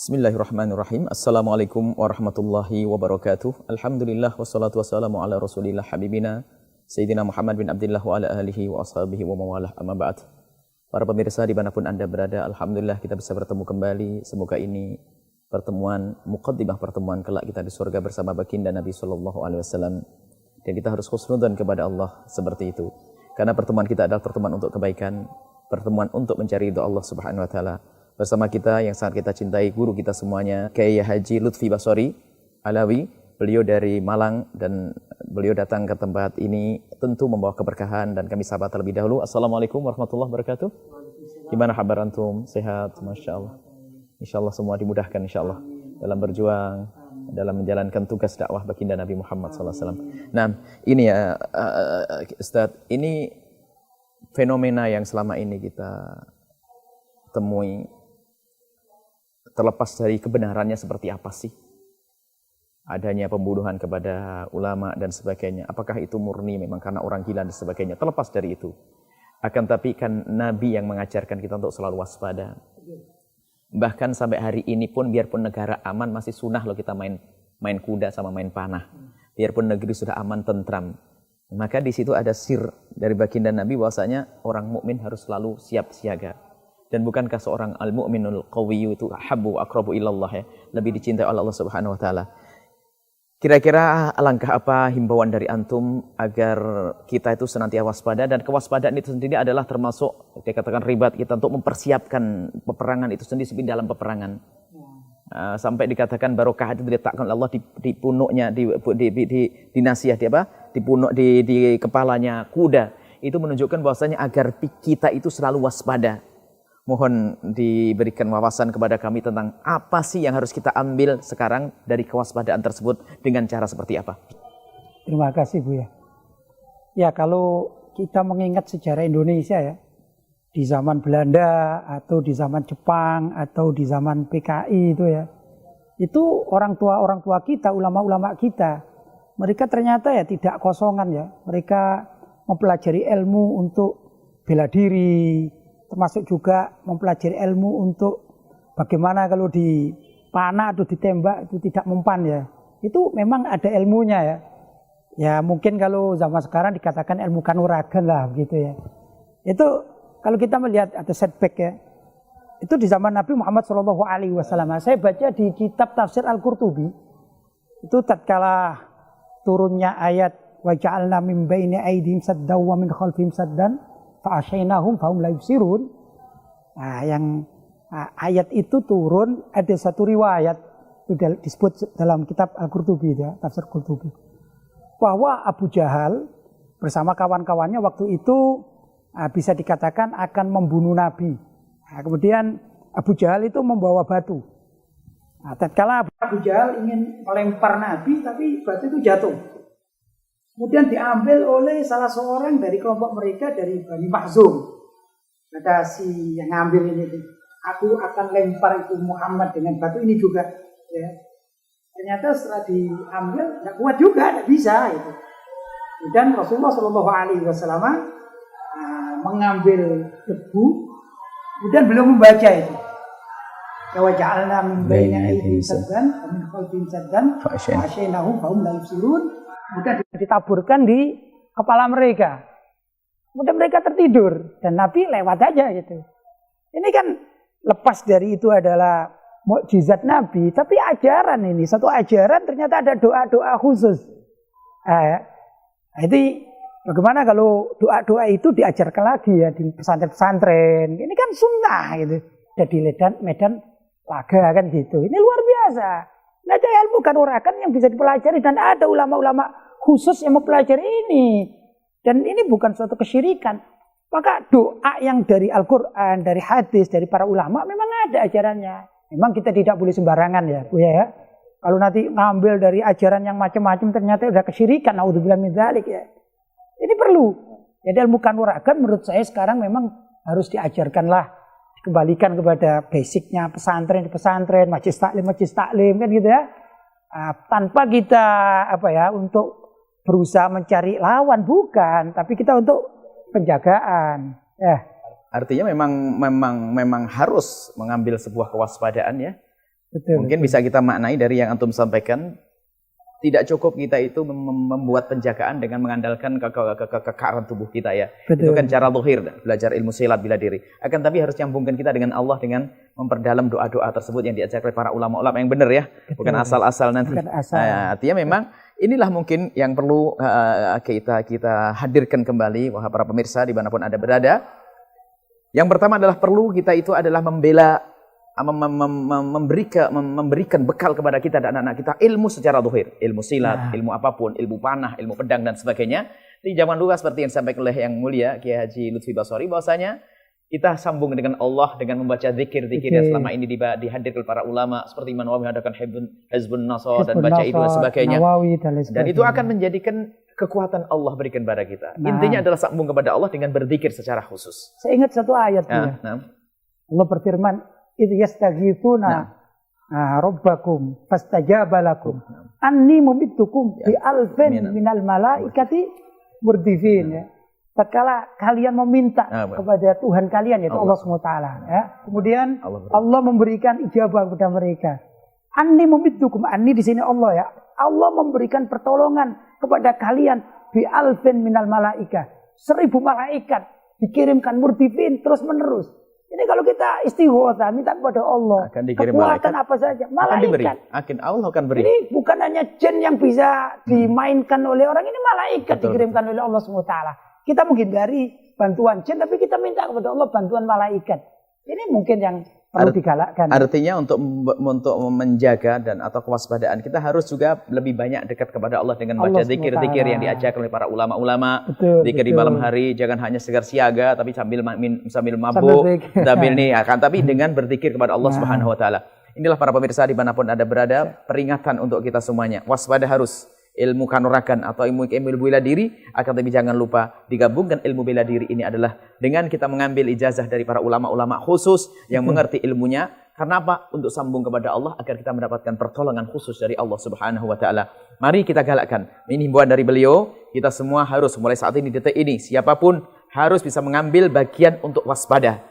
Bismillahirrahmanirrahim. Assalamualaikum warahmatullahi wabarakatuh. Alhamdulillah wassalatu wassalamu ala rasulillah habibina Sayyidina Muhammad bin Abdullah wa ala alihi wa ashabihi wa mawalah amma ba'd. Para pemirsa dimanapun Anda berada, Alhamdulillah kita bisa bertemu kembali. Semoga ini pertemuan, muqaddimah pertemuan kelak kita di surga bersama baginda Nabi SAW. Dan kita harus husnudzon kepada Allah seperti itu. Karena pertemuan kita adalah pertemuan untuk kebaikan, pertemuan untuk mencari ridha Allah Subhanahu wa taala. Bersama kita yang sangat kita cintai, guru kita semuanya, Kiai Haji Lutfi Basori Alawi. Beliau dari Malang dan beliau datang ke tempat ini tentu membawa keberkahan, dan kami sahabat terlebih dahulu. Assalamualaikum warahmatullahi wabarakatuh. Gimana kabar antum? Sehat? Masya Allah. Insya Allah semua dimudahkan insya Allah dalam berjuang, dalam menjalankan tugas dakwah baginda Nabi Muhammad SAW. Nah ini ya Ustaz, ini fenomena yang selama ini kita temui, terlepas dari kebenarannya seperti apa sih adanya pembunuhan kepada ulama dan sebagainya, apakah itu murni memang karena orang gila dan sebagainya, terlepas dari itu, akan tapi kan Nabi yang mengajarkan kita untuk selalu waspada. Bahkan sampai hari ini pun biarpun negara aman, masih sunnah loh kita main kuda sama main panah, biarpun negeri sudah aman tentram. Maka di situ ada sir dari baginda Nabi bahwasanya orang mukmin harus selalu siap siaga. Dan bukankah seorang al-mu'minul qawiyyu itu habbu aqrabu ilallah, ya, lebih dicintai oleh Allah Subhanahu wa taala. Kira-kira alangkah apa himbauan dari antum agar kita itu senantiasa waspada, dan kewaspadaan itu sendiri adalah termasuk dikatakan ribat kita untuk mempersiapkan peperangan itu sendiri dalam peperangan. Sampai dikatakan barokah itu diletakkan oleh Allah di punuknya, di nasiyah, di punuk, di kepalanya kuda. Itu menunjukkan bahwasanya agar kita itu selalu waspada. Mohon diberikan wawasan kepada kami tentang apa sih yang harus kita ambil sekarang dari kewaspadaan tersebut dengan cara seperti apa? Terima kasih Bu ya. Ya, kalau kita mengingat sejarah Indonesia ya, di zaman Belanda atau di zaman Jepang atau di zaman PKI itu ya, itu orang tua kita, ulama-ulama kita, mereka ternyata ya tidak kosongan ya. Mereka mempelajari ilmu untuk bela diri, termasuk juga mempelajari ilmu untuk bagaimana kalau dipanah atau ditembak itu tidak mempan ya. Itu memang ada ilmunya ya. Ya mungkin kalau zaman sekarang dikatakan ilmu kanuragan lah begitu ya. Itu kalau kita melihat ada setback ya. Itu di zaman Nabi Muhammad SAW. Saya baca di kitab tafsir Al-Qurtubi. Itu tatkala turunnya ayat wa ja'alna min baini aydihim saddan wa min khalfihim saddan fa'asyainahum fahum la yubsirun. Nah, ayat itu turun, ada satu riwayat itu disebut dalam kitab Al-Qurtubi ya, tafsir Qurtubi, bahwa Abu Jahal bersama kawan-kawannya waktu itu bisa dikatakan akan membunuh Nabi. Nah, kemudian Abu Jahal itu membawa batu. Nah, tatkala Abu Jahal ingin melempar Nabi, tapi batu itu jatuh. Kemudian diambil oleh salah seorang dari kelompok mereka dari Bani Makhzum. Kata si yang ngambil ini, aku akan lempar itu Muhammad dengan batu ini juga. Ya. Ternyata setelah diambil, tidak kuat juga, tidak bisa. Gitu. Dan Rasulullah SAW mengambil debu, kemudian beliau membaca itu. Wa ja'alna min baini aydihim saddan wa min khalfihim saddan fa'asyainahum fahum la yubsirun. Kemudian ditaburkan di kepala mereka. Kemudian mereka tertidur dan Nabi lewat aja gitu. Ini kan lepas dari itu adalah mukjizat Nabi, tapi ajaran ini, satu ajaran ternyata ada doa-doa khusus. Jadi bagaimana kalau doa-doa itu diajarkan lagi ya di pesantren-pesantren. Ini kan sunnah gitu. Jadi medan laga kan gitu. Ini luar biasa. Nah, ada ilmu kanuragan yang bisa dipelajari dan ada ulama-ulama khusus yang mempelajari ini. Dan ini bukan suatu kesyirikan. Maka doa yang dari Al-Quran, dari hadis, dari para ulama memang ada ajarannya. Memang kita tidak boleh sembarangan ya Bu ya. Kalau nanti ngambil dari ajaran yang macam-macam ternyata udah kesyirikan. Naudzubillah min dzalik ya. Ini perlu. Jadi ilmu kanuragan menurut saya sekarang memang harus diajarkanlah. Kembalikan kepada basicnya pesantren, majlis taklim kan gitu ya. Tanpa kita untuk berusaha mencari lawan, bukan, tapi kita untuk penjagaan. Ya. Artinya memang harus mengambil sebuah kewaspadaan ya. Betul, Mungkin betul. bisa kita maknai dari yang antum sampaikan, tidak cukup kita itu membuat penjagaan dengan mengandalkan kekakaran tubuh kita ya. Betul. Itu kan cara zahir, belajar ilmu silat bela diri. Akan tapi harus nyambungkan kita dengan Allah dengan memperdalam doa-doa tersebut yang diajarkan oleh para ulama-ulama yang benar ya. Betul. Bukan asal-asal nanti. Bukan asal. Nah, artinya memang inilah mungkin yang perlu kita hadirkan kembali, wahai para pemirsa dimanapun Anda berada. Yang pertama adalah perlu kita itu adalah memberikan bekal kepada kita dan anak-anak kita ilmu secara zahir, ilmu silat, ilmu apapun, ilmu panah, ilmu pedang dan sebagainya. Di zaman dulu seperti yang disampaikan oleh yang mulia Kiai Haji Lutfi Basori, bahwasanya kita sambung dengan Allah dengan membaca zikir-zikir yang selama ini dihadirkan para ulama seperti Imam Nawawi mengadakan Hizbun Nasr dan baca itu dan sebagainya. Dan itu akan menjadikan kekuatan Allah berikan kepada kita. Intinya adalah sambung kepada Allah dengan berzikir secara khusus. Saya ingat satu ayat Allah berfirman, "Idz yastaghifuna rabbakum fastajaba lakum anni mumiddukum bi alfin minal malaikati murdifin." Ya. Tatkala kalian meminta kepada Tuhan kalian yaitu Allah SWT ya. Kemudian Allah memberikan ijabah kepada mereka. Anni mumiddukum, anni di sini Allah ya. Allah memberikan pertolongan kepada kalian bi alfin minal malaika. 1000 malaikat dikirimkan murdifin terus menerus. Ini kalau kita istighotsah minta kepada Allah, akan dikirim kekuatan apa saja, malaikat. Allah akan beri. Ini bukan hanya jin yang bisa dimainkan oleh orang, ini malaikat dikirimkan oleh Allah SWT. Kita menghindari bantuan jin, tapi kita minta kepada Allah bantuan malaikat. Ini mungkin yang perlu digalakkan. Artinya untuk menjaga dan atau kewaspadaan kita harus juga lebih banyak dekat kepada Allah dengan baca zikir-zikir yang diajarkan oleh para ulama-ulama. Zikir di malam hari, jangan hanya segar siaga tapi sambil mabuk, sambil nih akan tapi dengan berzikir kepada Allah Subhanahu wa taala. Inilah para pemirsa dimanapun Anda berada, peringatan untuk kita semuanya. Waspada harus. Ilmu kanuragan atau ilmu bela diri, akan tapi jangan lupa digabungkan ilmu bela diri ini adalah dengan kita mengambil ijazah dari para ulama-ulama khusus yang mengerti ilmunya. Karena apa? Untuk sambung kepada Allah agar kita mendapatkan pertolongan khusus dari Allah Subhanahu wa taala. Mari kita galakkan. Ini himbauan dari beliau, kita semua harus mulai saat ini detik ini siapapun harus bisa mengambil bagian untuk waspada.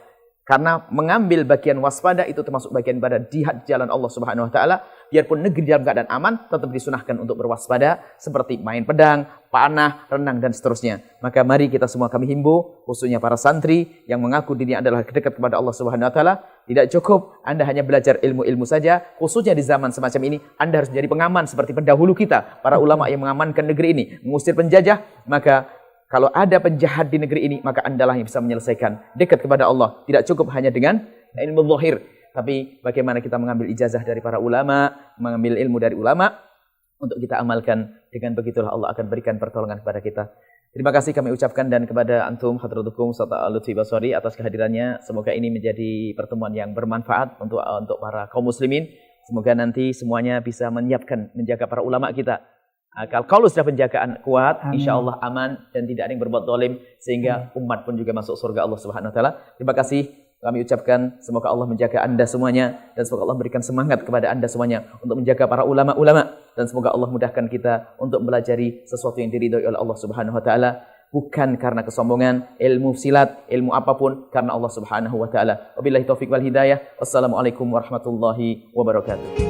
Karena mengambil bagian waspada itu termasuk bagian pada jihad jalan Allah Subhanahu wa taala. Biarpun negeri dalam keadaan aman, tetap disunahkan untuk berwaspada seperti main pedang, panah, renang dan seterusnya. Maka mari kita semua kami himbau, khususnya para santri yang mengaku dirinya adalah dekat kepada Allah Subhanahu wa taala, tidak cukup Anda hanya belajar ilmu-ilmu saja, khususnya di zaman semacam ini Anda harus menjadi pengaman seperti pendahulu kita, para ulama yang mengamankan negeri ini, mengusir penjajah. Maka kalau ada penjahat di negeri ini, maka Andalah yang bisa menyelesaikan. Dekat kepada Allah. Tidak cukup hanya dengan ilmu zahir. Tapi bagaimana kita mengambil ijazah dari para ulama, mengambil ilmu dari ulama, untuk kita amalkan. Dengan begitulah Allah akan berikan pertolongan kepada kita. Terima kasih kami ucapkan dan kepada Antum Hadratukum serta Lutfi Basori atas kehadirannya. Semoga ini menjadi pertemuan yang bermanfaat untuk para kaum muslimin. Semoga nanti semuanya bisa menyiapkan, menjaga para ulama kita. Kalau sudah penjagaan kuat, insya Allah aman dan tidak ada yang berbuat zalim sehingga umat pun juga masuk surga Allah Subhanahu wa taala. Terima kasih kami ucapkan, semoga Allah menjaga Anda semuanya dan semoga Allah berikan semangat kepada Anda semuanya untuk menjaga para ulama-ulama dan semoga Allah mudahkan kita untuk mempelajari sesuatu yang diridhoi oleh Allah Subhanahu wa taala, bukan karena kesombongan, ilmu silat, ilmu apapun, karena Allah Subhanahu wa taala. Wabillahi taufik wal hidayah. Wassalamualaikum warahmatullahi wabarakatuh.